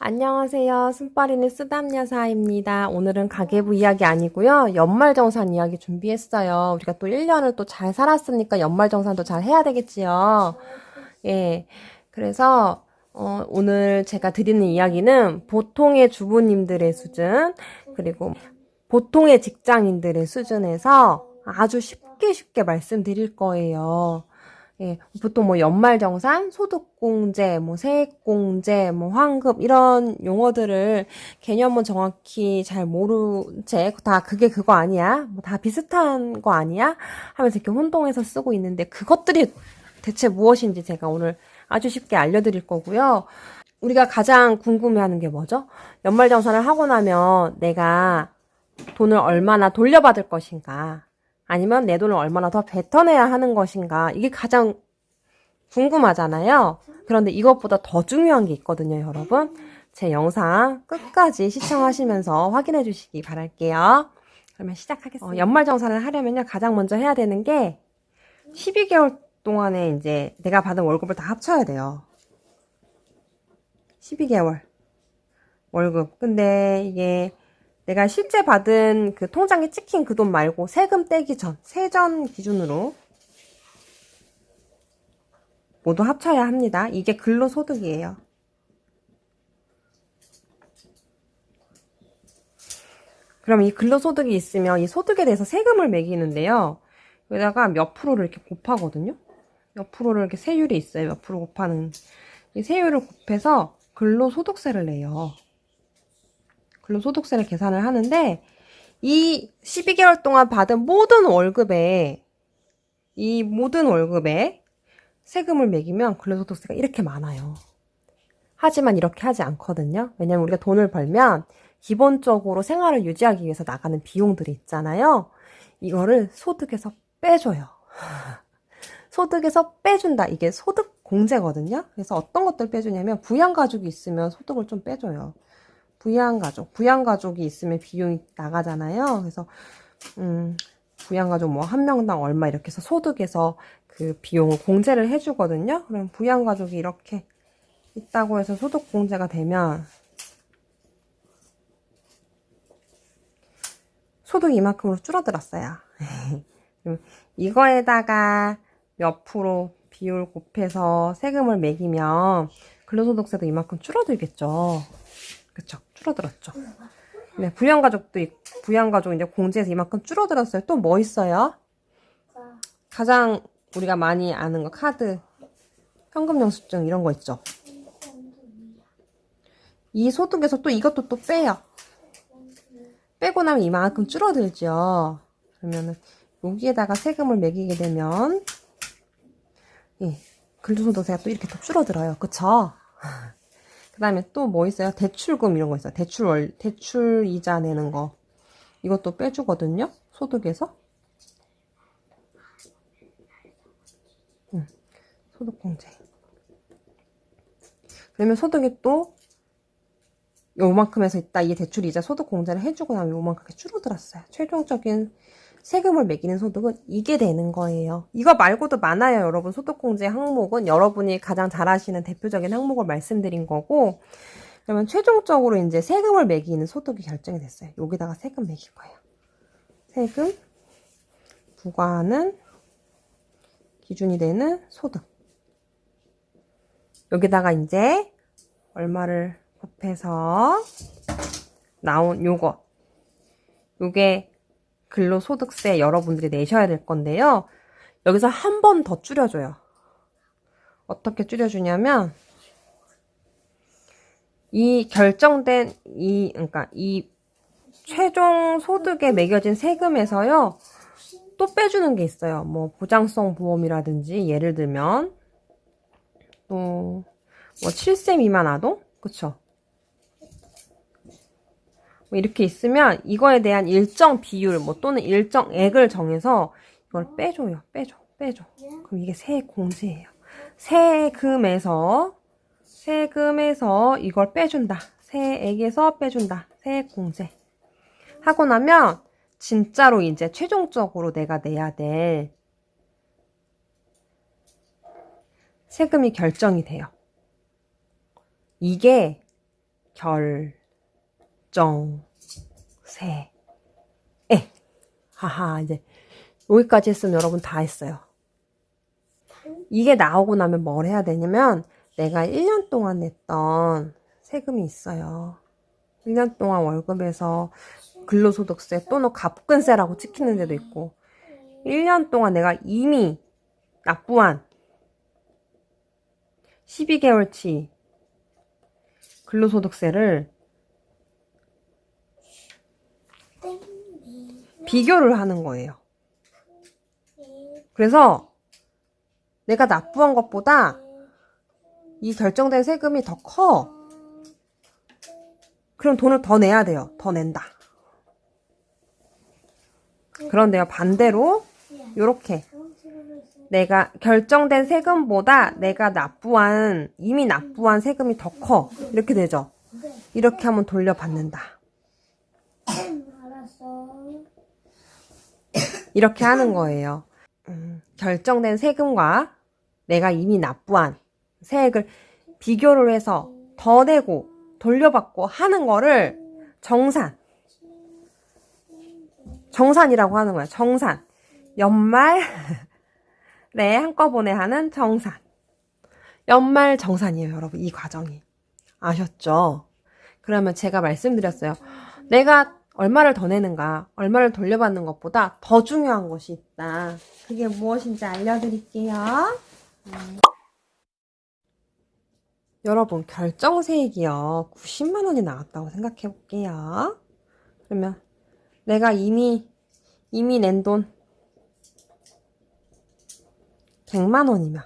안녕하세요. 쓴바리는 쓰담여사입니다. 오늘은 가계부 이야기 아니고요. 연말정산 이야기 준비했어요. 우리가 또 1년을 또 잘 살았으니까 연말정산도 잘 해야 되겠지요. 예. 그래서 오늘 제가 드리는 이야기는 보통의 주부님들의 수준, 그리고 보통의 직장인들의 수준에서 아주 쉽게 말씀드릴 거예요. 예, 보통 뭐 연말정산, 소득공제, 뭐 세액공제, 뭐 환급 이런 용어들을 개념은 정확히 잘 모른 채 다 그게 그거 아니야? 뭐 다 비슷한 거 아니야? 하면서 이렇게 혼동해서 쓰고 있는데 그것들이 대체 무엇인지 제가 오늘 아주 쉽게 알려드릴 거고요. 우리가 가장 궁금해하는 게 뭐죠? 연말정산을 하고 나면 내가 돈을 얼마나 돌려받을 것인가? 아니면 내 돈을 얼마나 더 뱉어내야 하는 것인가? 이게 가장 궁금하잖아요. 그런데 이것보다 더 중요한 게 있거든요, 여러분. 제 영상 끝까지 시청하시면서 확인해 주시기 바랄게요. 그러면 시작하겠습니다. 연말정산을 하려면요, 가장 먼저 해야 되는 게 12개월 동안에 이제 내가 받은 월급을 다 합쳐야 돼요. 12개월 월급. 근데 이게 내가 실제 받은 그 통장에 찍힌 그 돈 말고 세금 떼기 전, 세전 기준으로 모두 합쳐야 합니다. 이게 근로소득이에요. 그럼 이 근로소득이 있으면 이 소득에 대해서 세금을 매기는데요. 여기다가 몇 프로를 이렇게 곱하거든요. 몇 프로를 이렇게 세율이 있어요. 몇 프로 곱하는. 이 세율을 곱해서 근로소득세를 내요. 근로소득세를 계산을 하는데 이 12개월 동안 받은 모든 월급에 세금을 매기면 근로소득세가 이렇게 많아요. 하지만 이렇게 하지 않거든요. 왜냐면 우리가 돈을 벌면 기본적으로 생활을 유지하기 위해서 나가는 비용들이 있잖아요. 이거를 소득에서 빼줘요. 소득에서 빼준다. 이게 소득 공제거든요. 그래서 어떤 것들 빼주냐면 부양가족이 있으면 소득을 좀 빼줘요. 부양가족이 있으면 비용이 나가잖아요. 그래서 부양가족 뭐 한 명당 얼마 이렇게 해서 소득에서 그 비용을 공제를 해주거든요. 그럼 부양가족이 이렇게 있다고 해서 소득 공제가 되면 소득이 이만큼으로 줄어들었어요. 이거에다가 몇 프로 비율 곱해서 세금을 매기면 근로소득세도 이만큼 줄어들겠죠. 그쵸? 줄어들었죠. 네, 부양가족 이제 공제에서 이만큼 줄어들었어요. 또 뭐 있어요? 가장 우리가 많이 아는 거 카드, 현금영수증 이런 거 있죠. 이 소득에서 또 이것도 또 빼요. 빼고 나면 이만큼 줄어들죠. 그러면은 여기에다가 세금을 매기게 되면 예, 근로소득세가 또 이렇게 더 줄어들어요. 그쵸? 그 다음에 또 뭐 있어요? 대출금 이런 거 있어요. 대출 이자 내는 거. 이것도 빼주거든요. 소득에서. 소득공제. 그러면 소득이 또 요만큼에서 있다. 이 대출 이자 소득공제를 해주고 나면 요만큼 줄어들었어요. 최종적인 세금을 매기는 소득은 이게 되는 거예요. 이거 말고도 많아요, 여러분. 소득공제 항목은 여러분이 가장 잘 아시는 대표적인 항목을 말씀드린 거고, 그러면 최종적으로 이제 세금을 매기는 소득이 결정이 됐어요. 여기다가 세금 매길 거예요. 세금 부과하는 기준이 되는 소득. 여기다가 이제 얼마를 곱해서 나온 요게 근로소득세 여러분들이 내셔야 될 건데요. 여기서 한 번 더 줄여줘요. 어떻게 줄여주냐면 이 결정된 그러니까 이 최종 소득에 매겨진 세금에서요. 또 빼주는 게 있어요. 뭐 보장성 보험이라든지 예를 들면 또 뭐 7세 미만 아동? 그쵸? 뭐 이렇게 있으면 이거에 대한 일정 비율 뭐 또는 일정액을 정해서 이걸 빼줘요. 빼줘. 그럼 이게 세액 공제예요. 세금에서 이걸 빼준다. 세액에서 빼준다. 세액 공제. 하고 나면 진짜로 이제 최종적으로 내가 내야 될 세금이 결정이 돼요. 이게 결정세에. 하하, 이제 여기까지 했으면 여러분 다 했어요. 이게 나오고 나면 뭘 해야 되냐면 내가 1년 동안 냈던 세금이 있어요. 1년 동안 월급에서 근로소득세 또는 갑근세라고 찍히는 데도 있고 1년 동안 내가 이미 납부한 12개월치 근로소득세를 비교를 하는 거예요. 그래서 내가 납부한 것보다 이 결정된 세금이 더 커. 그럼 돈을 더 내야 돼요. 더 낸다. 그런데요, 반대로 요렇게 내가 결정된 세금보다 내가 이미 납부한 세금이 더 커. 이렇게 되죠. 이렇게 하면 돌려받는다. 이렇게 하는 거예요. 결정된 세금과 내가 이미 납부한 세액을 비교를 해서 더 내고 돌려받고 하는 거를 정산이라고 하는 거야. 정산. 연말에 한꺼번에 하는 정산. 연말 정산이에요, 여러분. 이 과정이. 아셨죠? 그러면 제가 말씀드렸어요. 내가 얼마를 더 내는가, 얼마를 돌려받는 것보다 더 중요한 것이 있다. 그게 무엇인지 알려드릴게요. 여러분, 결정세액이요. 90만 원이 나왔다고 생각해 볼게요. 그러면 내가 이미 낸 돈 100만 원이면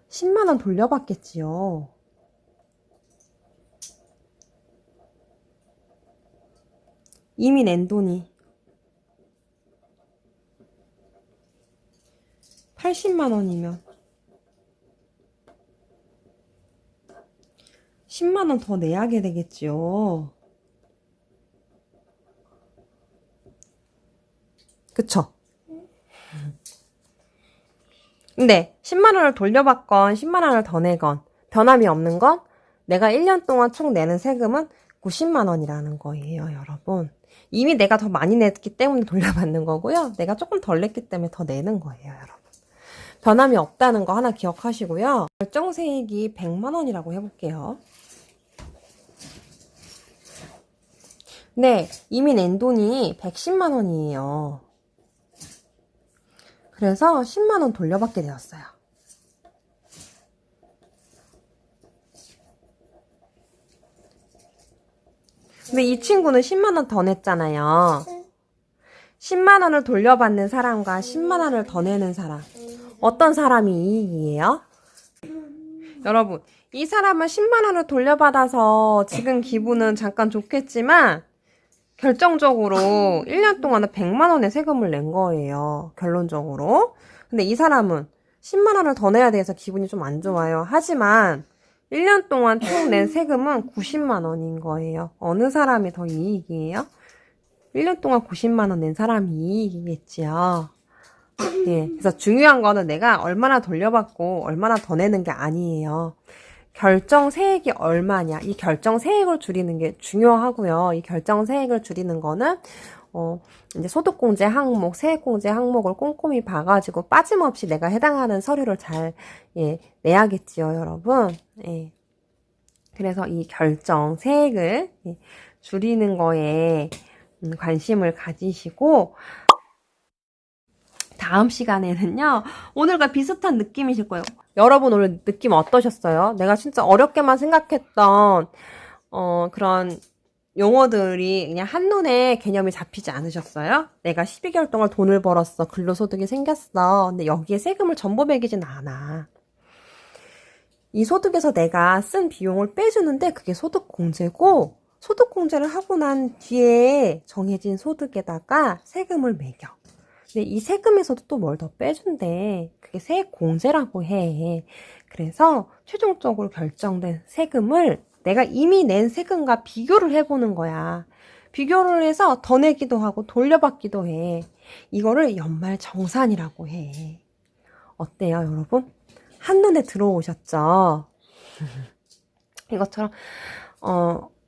10만 원 돌려받겠지요. 이미 낸 돈이 80만 원이면 10만 원 더 내야게 되겠지요. 그쵸? 근데 10만 원을 돌려받건 10만 원을 더 내건 변함이 없는 건 내가 1년 동안 총 내는 세금은 90만 원이라는 거예요, 여러분. 이미 내가 더 많이 냈기 때문에 돌려받는 거고요. 내가 조금 덜 냈기 때문에 더 내는 거예요, 여러분. 변함이 없다는 거 하나 기억하시고요. 결정세액이 100만 원이라고 해볼게요. 네, 이미 낸 돈이 110만 원이에요. 그래서 10만 원 돌려받게 되었어요. 근데 이 친구는 10만 원 더 냈잖아요. 10만 원을 돌려받는 사람과 10만 원을 더 내는 사람. 어떤 사람이 이익이에요? 여러분, 이 사람은 10만 원을 돌려받아서 지금 기분은 잠깐 좋겠지만 결정적으로 1년 동안은 100만 원의 세금을 낸 거예요. 결론적으로. 근데 이 사람은 10만 원을 더 내야 돼서 기분이 좀 안 좋아요. 하지만 1년 동안 총 낸 세금은 90만 원인 거예요. 어느 사람이 더 이익이에요? 1년 동안 90만 원 낸 사람이 이익이겠지요. 예, 그래서 중요한 거는 내가 얼마나 돌려받고 얼마나 더 내는 게 아니에요. 결정세액이 얼마냐, 이 결정세액을 줄이는 게 중요하고요. 이 결정세액을 줄이는 거는 이제 소득공제 항목, 세액공제 항목을 꼼꼼히 봐가지고 빠짐없이 내가 해당하는 서류를 잘 내야겠지요, 여러분. 예. 그래서 이 결정세액을 줄이는 거에 관심을 가지시고 다음 시간에는요, 오늘과 비슷한 느낌이실 거예요. 여러분 오늘 느낌 어떠셨어요? 내가 진짜 어렵게만 생각했던 그런 용어들이 그냥 한눈에 개념이 잡히지 않으셨어요? 내가 12개월 동안 돈을 벌었어. 근로소득이 생겼어. 근데 여기에 세금을 전부 매기진 않아. 이 소득에서 내가 쓴 비용을 빼주는데 그게 소득공제고, 소득공제를 하고 난 뒤에 정해진 소득에다가 세금을 매겨. 근데 이 세금에서도 또 뭘 더 빼준대. 그게 세액공제라고 해. 그래서 최종적으로 결정된 세금을 내가 이미 낸 세금과 비교를 해보는 거야. 비교를 해서 더 내기도 하고 돌려받기도 해. 이거를 연말정산이라고 해. 어때요, 여러분? 한눈에 들어오셨죠? 이것처럼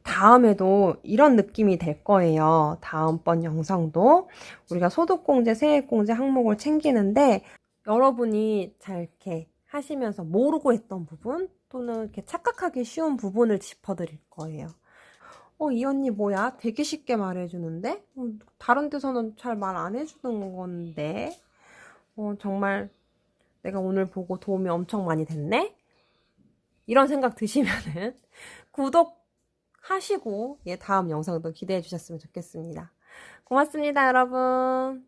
다음에도 이런 느낌이 될 거예요. 다음번 영상도 우리가 소득공제, 세액공제 항목을 챙기는데 여러분이 잘 이렇게 하시면서 모르고 했던 부분 또는 이렇게 착각하기 쉬운 부분을 짚어드릴 거예요. 이 언니 뭐야? 되게 쉽게 말해주는데? 다른 데서는 잘 말 안 해주는 건데? 정말 내가 오늘 보고 도움이 엄청 많이 됐네? 이런 생각 드시면은 구독하시고 다음 영상도 기대해 주셨으면 좋겠습니다. 고맙습니다, 여러분.